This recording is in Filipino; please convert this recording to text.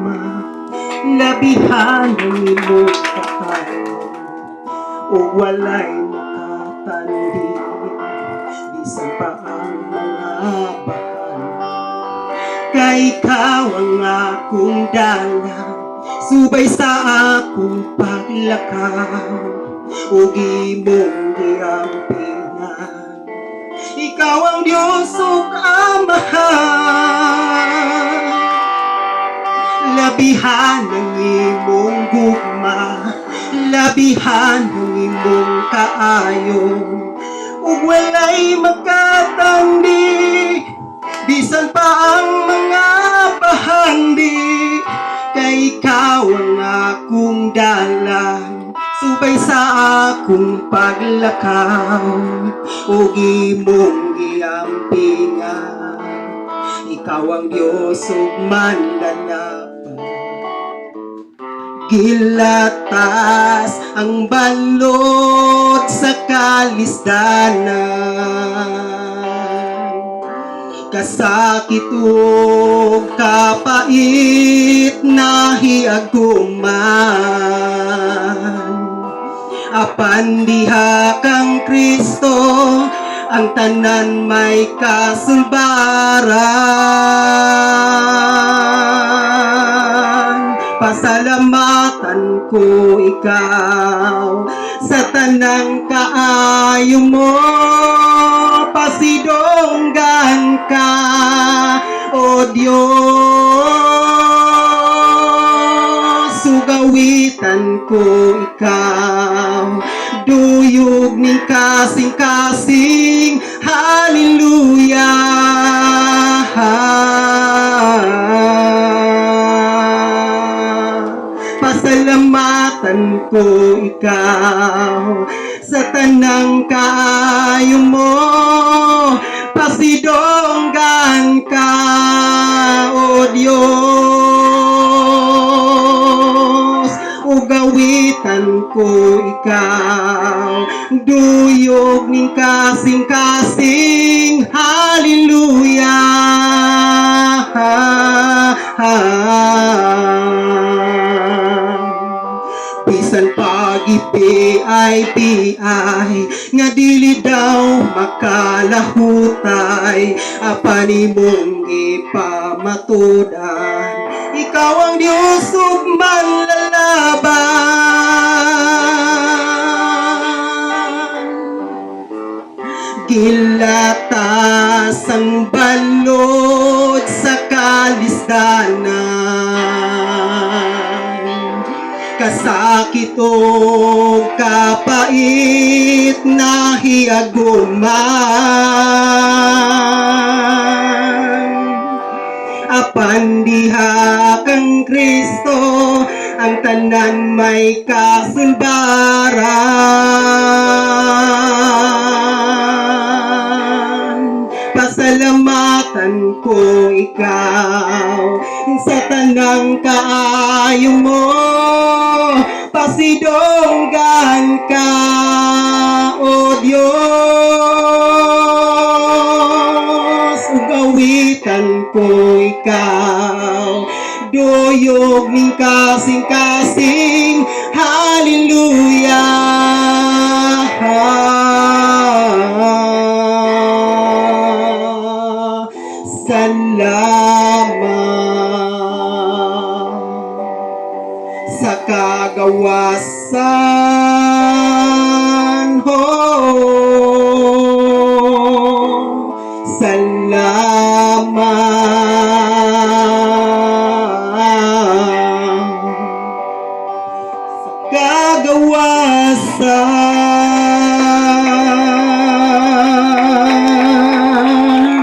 gugma, labihan ng imong kakayo, o walay makatandi, bisan pa ang mga bahan. Kay ikaw ang akong dala, subay sa akong paglakaw, ug imong giampinan. Ikaw ang Diyos ug Amahan, labihan ng imong gugma, labihan ng imong kaayo, ug walay makatandi, bisan pa ang mga bahandi. Kay ikaw ang akong dalan, subay sa akong paglakaw, ug imong giampingan. Ikaw ang Diyos ug manlalaban, gilatas ang balot sa kalisdanan, kasakit ug kapait na hiaguman. Apan diha kang Kristo, ang tanan may kasulbaran. Pasalamatan ko ikaw sa tanang kaayo mo, pasidonggan ka, o Diyos. Sugawitan ko ikaw, duyog ning kasing-kasing, hallelujah. Pasalamatan ko ikaw sa tanang kaayo mo, pasidonggan ka, o Diyos. Ugawitan ko ikaw, duyog ning kasing-kasing, hallelujah. Bisan pag-ipi-ay nga dili daw makalahutay, apan imong ipamatudan. Ikaw ang Diyos ug manlalaban, gilatas ang balod sa kalisdanan, kasakit o kapait na hiaguman. Apan diha kang Kristo, ang tanan may kasulbaran. Pasalamatan ko ikaw sa tanang kaayo mo, pasidonggan ka, o Diyos. Ugawitan ko ikaw, duyog ning kasing-kasing, hallelujah. Salamat sa kagawasan, salamat sa kagawasan.